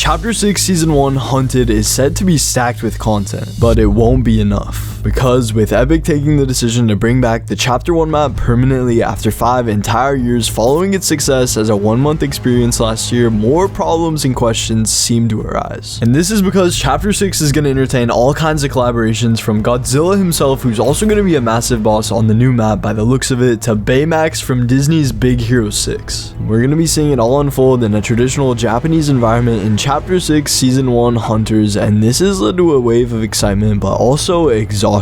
Chapter 6 Season 1 Hunted is said to be stacked with content, but it won't be enough. Because with Epic taking the decision to bring back the Chapter 1 map permanently after 5 entire years following its success as a 1-month experience last year, more problems and questions seem to arise. And this is because Chapter 6 is going to entertain all kinds of collaborations from Godzilla himself, who's also going to be a massive boss on the new map by the looks of it, to Baymax from Disney's Big Hero 6. We're going to be seeing it all unfold in a traditional Japanese environment in Chapter 6 Season 1 Hunters, and this has led to a wave of excitement but also exhaustion.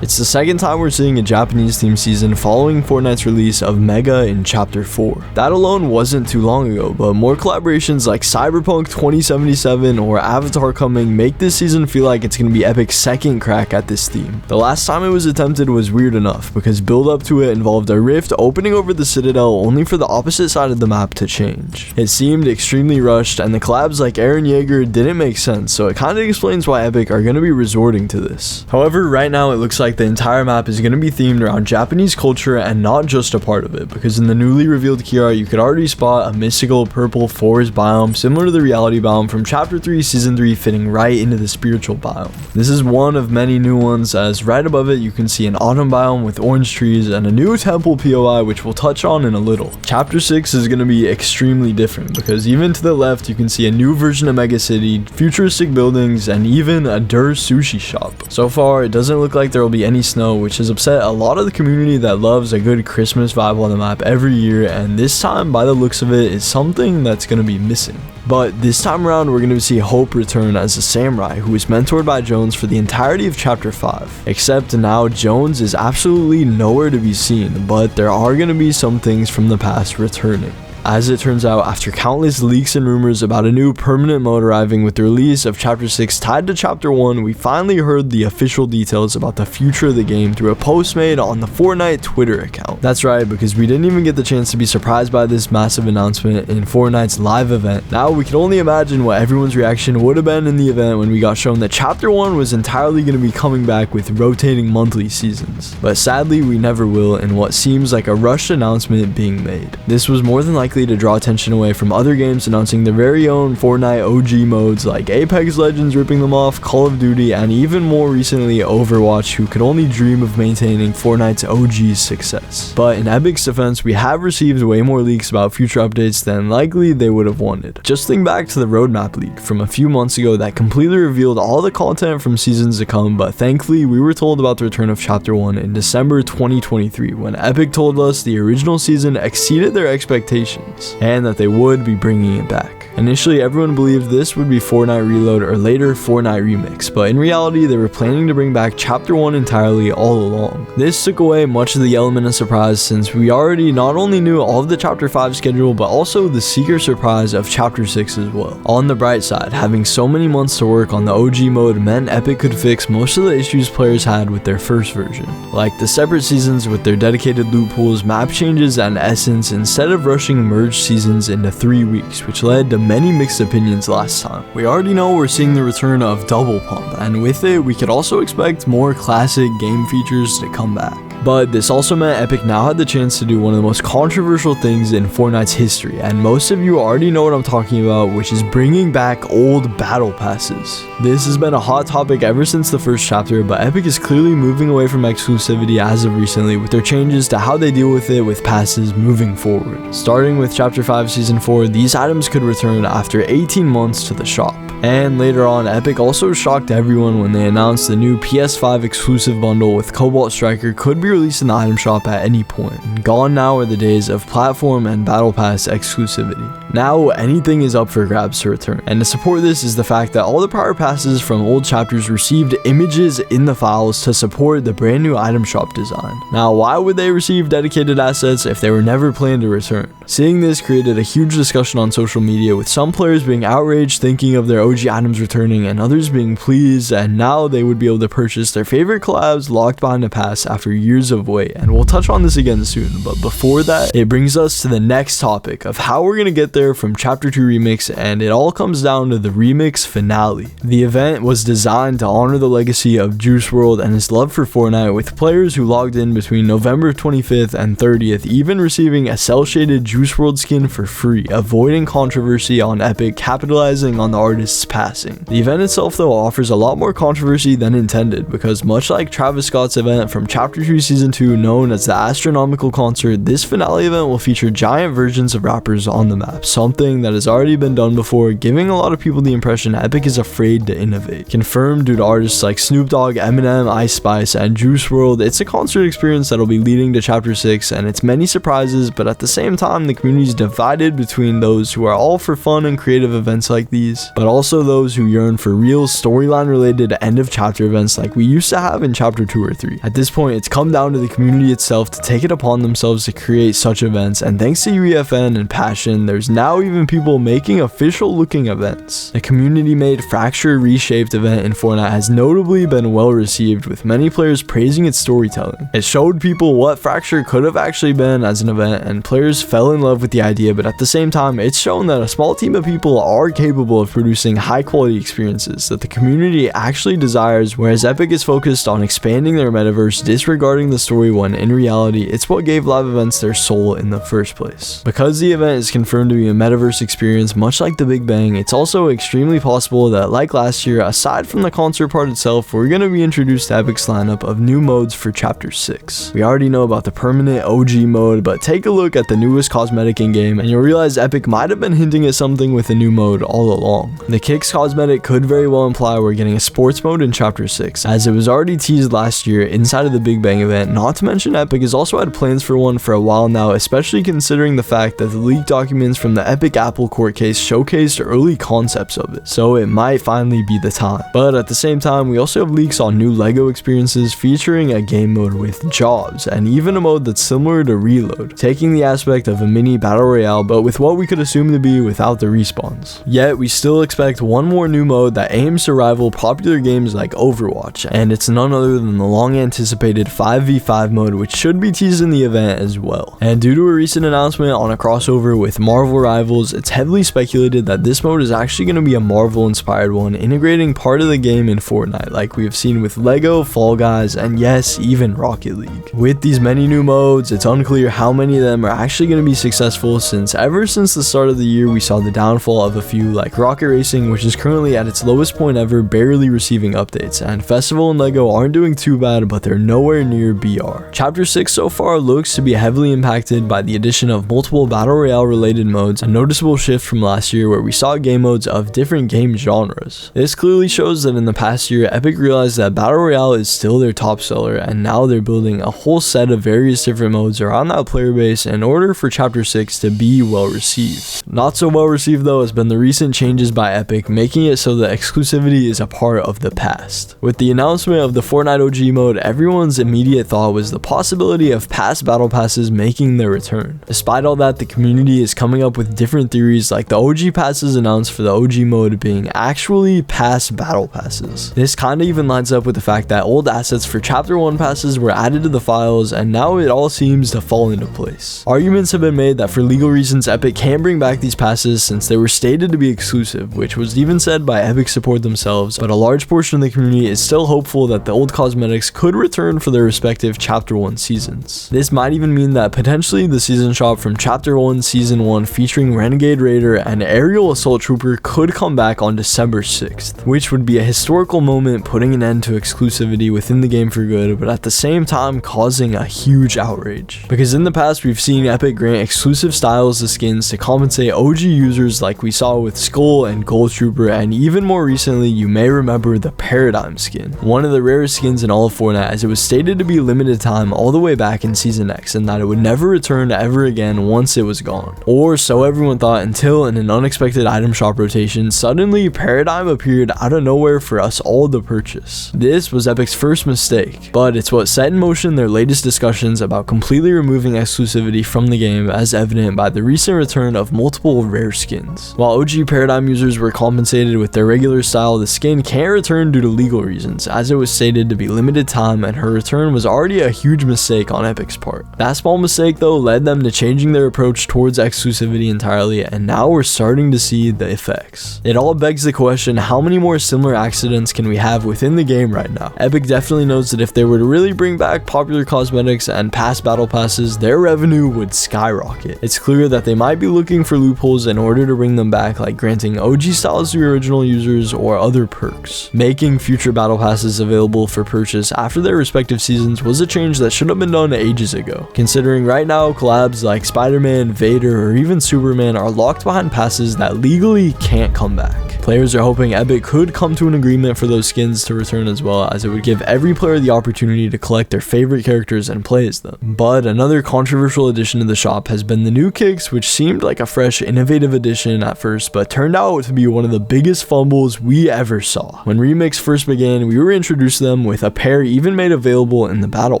It's the second time we're seeing a Japanese themed season following Fortnite's release of Mega in Chapter 4. That alone wasn't too long ago, but more collaborations like Cyberpunk 2077 or Avatar coming make this season feel like it's going to be Epic's second crack at this theme. The last time it was attempted was weird enough because build up to it involved a rift opening over the Citadel only for the opposite side of the map to change. It seemed extremely rushed, and the collabs like Eren Yeager didn't make sense, so it kind of explains why Epic are going to be resorting to this. However, right now it looks like the entire map is going to be themed around Japanese culture and not just a part of it, because in the newly revealed key art you could already spot a mystical purple forest biome similar to the reality biome from Chapter 3 Season 3 fitting right into the spiritual biome. This is one of many new ones, as right above it you can see an autumn biome with orange trees and a new temple POI, which we'll touch on in a little. Chapter 6 is going to be extremely different because even to the left you can see a new version of Mega City, futuristic buildings, and even a sushi shop. So far it doesn't look like there will be any snow, which has upset a lot of the community that loves a good Christmas vibe on the map every year, and this time by the looks of it is something that's going to be missing. But this time around we're going to see Hope return as a samurai who was mentored by Jones for the entirety of Chapter 5. Except now Jones is absolutely nowhere to be seen, but there are going to be some things from the past returning. As it turns out, after countless leaks and rumors about a new permanent mode arriving with the release of Chapter 6 tied to Chapter 1, we finally heard the official details about the future of the game through a post made on the Fortnite Twitter account. That's right, because we didn't even get the chance to be surprised by this massive announcement in Fortnite's live event. Now we can only imagine what everyone's reaction would have been in the event when we got shown that Chapter 1 was entirely going to be coming back with rotating monthly seasons. But sadly we never will in what seems like a rushed announcement being made. This was more than likely to draw attention away from other games announcing their very own Fortnite OG modes like Apex Legends ripping them off, Call of Duty, and even more recently Overwatch, who could only dream of maintaining Fortnite's OG success. But in Epic's defense, we have received way more leaks about future updates than likely they would have wanted. Just think back to the roadmap leak from a few months ago that completely revealed all the content from seasons to come, but thankfully we were told about the return of Chapter 1 in December 2023 when Epic told us the original season exceeded their expectations and that they would be bringing it back. Initially, everyone believed this would be Fortnite Reload or later Fortnite Remix, but in reality, they were planning to bring back Chapter 1 entirely all along. This took away much of the element of surprise since we already not only knew all of the Chapter 5 schedule, but also the secret surprise of Chapter 6 as well. On the bright side, having so many months to work on the OG mode meant Epic could fix most of the issues players had with their first version, like the separate seasons with their dedicated loot pools, map changes, and essence, instead of rushing merged seasons into 3 weeks, which led to many mixed opinions last time. We already know we're seeing the return of Double Pump, and with it we could also expect more classic game features to come back. But this also meant Epic now had the chance to do one of the most controversial things in Fortnite's history, and most of you already know what I'm talking about, which is bringing back old battle passes. This has been a hot topic ever since the first chapter, but Epic is clearly moving away from exclusivity as of recently with their changes to how they deal with it with passes moving forward. Starting with Chapter 5 Season 4, these items could return after 18 months to the shop. And later on, Epic also shocked everyone when they announced the new PS5 exclusive bundle with Cobalt Striker could be released in the item shop at any point. Gone now are the days of platform and battle pass exclusivity. Now anything is up for grabs to return, and to support this is the fact that all the prior passes from old chapters received images in the files to support the brand new item shop design. Now why would they receive dedicated assets if they were never planned to return? Seeing this created a huge discussion on social media, with some players being outraged thinking of their OG items returning and others being pleased, and now they would be able to purchase their favorite collabs locked behind a pass after years of wait. And we'll touch on this again soon, but before that, it brings us to the next topic of how we're gonna get there from Chapter 2 Remix, and it all comes down to the Remix finale. The event was designed to honor the legacy of Juice WRLD and his love for Fortnite, with players who logged in between November 25th and 30th even receiving a cel-shaded Juice WRLD skin for free, avoiding controversy on Epic capitalizing on the artist's passing. The event itself though offers a lot more controversy than intended, because much like Travis Scott's event from Chapter 2 Season 2 known as the Astronomical Concert, this finale event will feature giant versions of rappers on the map, something that has already been done before, giving a lot of people the impression Epic is afraid to innovate. Confirmed due to artists like Snoop Dogg, Eminem, Ice Spice, and Juice WRLD, it's a concert experience that'll be leading to Chapter 6 and its many surprises, but at the same time the community is divided between those who are all for fun and creative events like these, but also those who yearn for real storyline related end of chapter events like we used to have in Chapter 2 or 3. At this point, it's come down to the community itself to take it upon themselves to create such events, and thanks to UEFN and passion, there's now even people making official looking events. The community made Fracture Reshaped event in Fortnite has notably been well received, with many players praising its storytelling. It showed people what Fracture could have actually been as an event, and players fell in love with the idea, but at the same time, it's shown that a small team of people are capable of producing high quality experiences that the community actually desires, whereas Epic is focused on expanding their metaverse, disregarding the story when in reality, it's what gave live events their soul in the first place. Because the event is confirmed to be a metaverse experience, much like the Big Bang, it's also extremely possible that, like last year, aside from the concert part itself, we're going to be introduced to Epic's lineup of new modes for Chapter 6. We already know about the permanent OG mode, but take a look at the newest cosmetic in-game and you'll realize Epic might have been hinting at something with a new mode all along. The Kicks cosmetic could very well imply we're getting a sports mode in Chapter 6, as it was already teased last year inside of the Big Bang event, not to mention Epic has also had plans for one for a while now, especially considering the fact that the leaked documents from the Epic Apple court case showcased early concepts of it, so it might finally be the time. But at the same time, we also have leaks on new LEGO experiences featuring a game mode with jobs, and even a mode that's similar to Reload, taking the aspect of a mini battle royale but with what we could assume to be without the respawns. Yet we still expect one more new mode that aims to rival popular games like Overwatch, and it's none other than the long anticipated 5v5 mode, which should be teased in the event as well. And due to a recent announcement on a crossover with Marvel Rivals, it's heavily speculated that this mode is actually going to be a Marvel inspired one, integrating part of the game in Fortnite like we have seen with LEGO, Fall Guys, and yes, even Rocket League. With these many new modes, it's unclear how many of them are actually going to be successful, since ever since the start of the year we saw the downfall of a few like Rocket Racing, which is currently at its lowest point ever, barely receiving updates, and Festival and LEGO aren't doing too bad, but they're nowhere near BR. Chapter 6 so far looks to be heavily impacted by the addition of multiple battle royale related modes, a noticeable shift from last year where we saw game modes of different game genres. This clearly shows that in the past year, Epic realized that battle royale is still their top seller, and now they're building a whole set of various different modes around that player base in order for Chapter 6 to be well received. Not so well received though has been the recent changes by Epic, making it so that exclusivity is a part of the past. With the announcement of the Fortnite OG mode, everyone's immediate thought was the possibility of past battle passes making their return. Despite all that, the community is coming up with different theories, like the OG passes announced for the OG mode being actually past battle passes. This kinda even lines up with the fact that old assets for Chapter 1 passes were added to the files, and now it all seems to fall into place. Arguments have been made that for legal reasons Epic can bring back these passes since they were stated to be exclusive, which was even said by Epic support themselves, but a large portion of the community is still hopeful that the old cosmetics could return for their respective Chapter 1 seasons. This might even mean that potentially the season shop from Chapter 1 Season 1 featuring Renegade Raider and Aerial Assault Trooper could come back on December 6th, which would be a historical moment, putting an end to exclusivity within the game for good, but at the same time causing a huge outrage. Because in the past we've seen Epic grant exclusive styles to skins to compensate OG users like we saw with Skull and Gold Trooper, and even more recently you may remember the Paradigm skin, one of the rarest skins in all of Fortnite, as it was stated to be limited time all the way back in Season X and that it would never return ever again once it was gone. Or so everyone thought, until in an unexpected item shop rotation, suddenly Paradigm appeared out of nowhere for us all to purchase. This was Epic's first mistake, but it's what set in motion their latest discussions about completely removing exclusivity from the game, as evident by the recent return of multiple rare skins. While OG Paradigm users were compensated with their regular style, the skin can't return due to legal reasons, as it was stated to be limited time and her return was already a huge mistake on Epic's part. That small mistake though led them to changing their approach towards exclusivity entirely, and now we're starting to see the effects. It all begs the question, how many more similar accidents can we have within the game right now? Epic definitely knows that if they were to really bring back popular cosmetics and past battle passes, their revenue would skyrocket. skyrocket. It's clear that they might be looking for loopholes in order to bring them back, like granting OG styles to original users or other perks. Making future battle passes available for purchase after their respective seasons was a change that should have been done ages ago, considering right now collabs like Spider-Man, Vader, or even Superman are locked behind passes that legally can't come back. Players are hoping Epic could come to an agreement for those skins to return, as well as it would give every player the opportunity to collect their favorite characters and play as them. But another controversial addition to the shop has been the new kicks, which seemed like a fresh, innovative addition at first, but turned out to be one of the biggest fumbles we ever saw. When Remix first began, we were introduced to them with a pair even made available in the Battle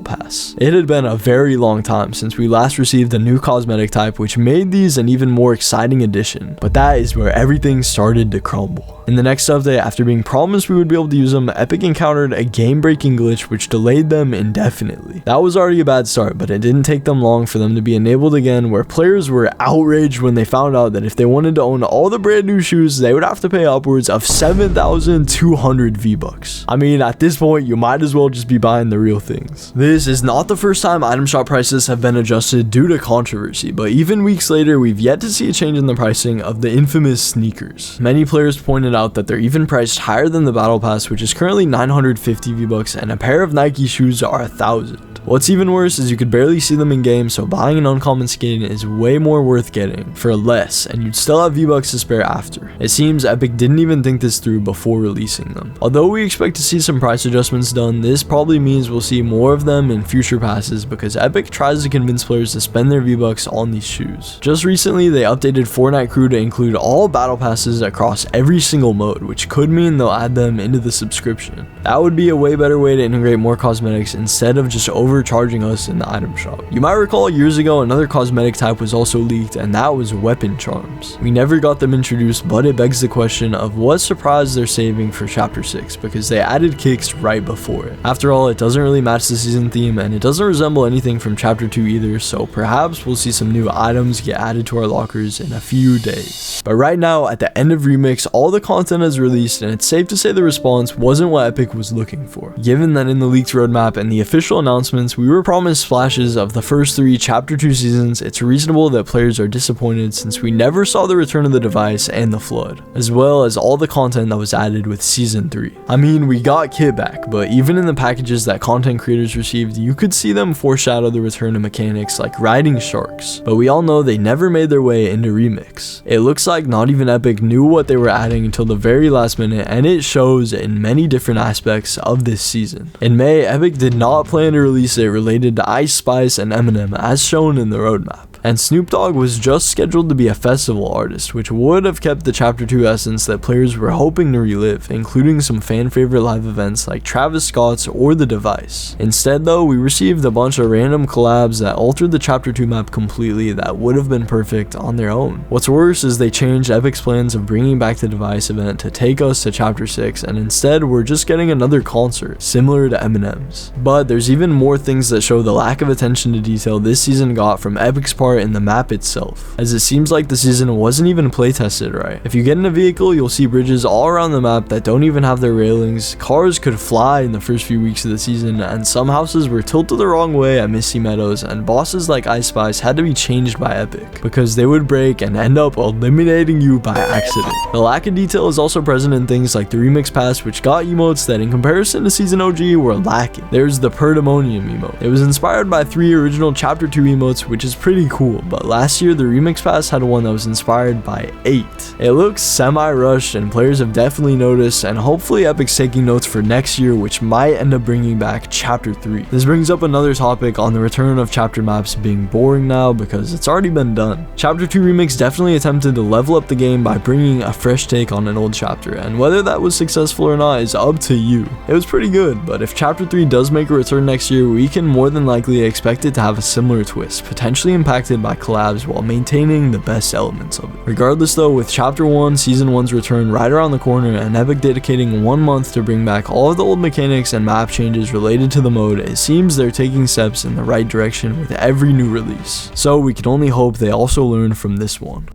Pass. It had been a very long time since we last received a new cosmetic type, which made these an even more exciting addition, but that is where everything started to crumble. In the next update, after being promised we would be able to use them, Epic encountered a game-breaking glitch which delayed them indefinitely. That was already a bad start, but it didn't take them long for them to be enabled again, where players were outraged when they found out that if they wanted to own all the brand new shoes, they would have to pay upwards of 7,200 V-Bucks. I mean, at this point, you might as well just be buying the real things. This is not the first time item shop prices have been adjusted due to controversy, but even weeks later, we've yet to see a change in the pricing of the infamous sneakers. Many players pointed out that they're even priced higher than the Battle Pass, which is currently 950 V-Bucks, and a pair of Nike shoes are 1,000. What's even worse is you could barely see them in game, so buying an uncommon skin is way more worth getting for less, and you'd still have V-Bucks to spare after. It seems Epic didn't even think this through before releasing them. Although we expect to see some price adjustments done, this probably means we'll see more of them in future passes, because Epic tries to convince players to spend their V-Bucks on these shoes. Just recently, they updated Fortnite Crew to include all battle passes across every single mode, which could mean they'll add them into the subscription. That would be a way better way to integrate more cosmetics instead of just overcharging us in the item shop. You might recall years ago another cosmetic type was also leaked, and that was weapon charms. We never got them introduced, but it begs the question of what surprise they're saving for Chapter 6, because they added kicks right before it. After all, it doesn't really match the season theme, and it doesn't resemble anything from Chapter 2 either, so perhaps we'll see some new items get added to our lockers in a few days. But right now, at the end of Remix, all the content is released, and it's safe to say the response wasn't what Epic was looking for. Given that in the leaked roadmap and the official announcements, we were promised splashes of the first 3 Chapter 2 seasons, it's reasonable that players are disappointed since we never saw the return of the device and the flood, as well as all the content that was added with Season 3. I mean, we got Kit back, but even in the packages that content creators received, you could see them foreshadow the return of mechanics like riding sharks, but we all know they never made their way into Remix. It looks like not even Epic knew what they were adding until the very last minute, and it shows in many different aspects of this season. In May, Epic did not plan to release it related to Ice, Spice, and Eminem as shown in the roadmap. And Snoop Dogg was just scheduled to be a festival artist, which would have kept the Chapter 2 essence that players were hoping to relive, including some fan favorite live events like Travis Scott's or The Device. Instead though, we received a bunch of random collabs that altered the Chapter 2 map completely that would have been perfect on their own. What's worse is they changed Epic's plans of bringing back the Device event to take us to Chapter 6, and instead we're just getting another concert, similar to Eminem's. But there's even more things that show the lack of attention to detail this season got from Epic's part in the map itself, as it seems like the season wasn't even playtested right. If you get in a vehicle, you'll see bridges all around the map that don't even have their railings, cars could fly in the first few weeks of the season, and some houses were tilted the wrong way at Misty Meadows, and bosses like Ice Spice had to be changed by Epic, because they would break and end up eliminating you by accident. The lack of detail is also present in things like the Remix Pass, which got emotes that in comparison to Season OG were lacking. There's the Perdemonium emote. It was inspired by 3 original Chapter 2 emotes, which is pretty cool, but last year the Remix Pass had one that was inspired by 8. It looks semi-rushed, and players have definitely noticed, and hopefully Epic's taking notes for next year, which might end up bringing back Chapter 3. This brings up another topic on the return of chapter maps being boring now, because it's already been done. Chapter 2 Remix definitely attempted to level up the game by bringing a fresh take on an old chapter, and whether that was successful or not is up to you. It was pretty good, but if Chapter 3 does make a return next year, we can more than likely expect it to have a similar twist, potentially impacted by collabs while maintaining the best elements of it. Regardless though, with Chapter 1 Season 1's return right around the corner and Epic dedicating 1 month to bring back all of the old mechanics and map changes related to the mode, it seems they're taking steps in the right direction with every new release. So we can only hope they also learn from this one.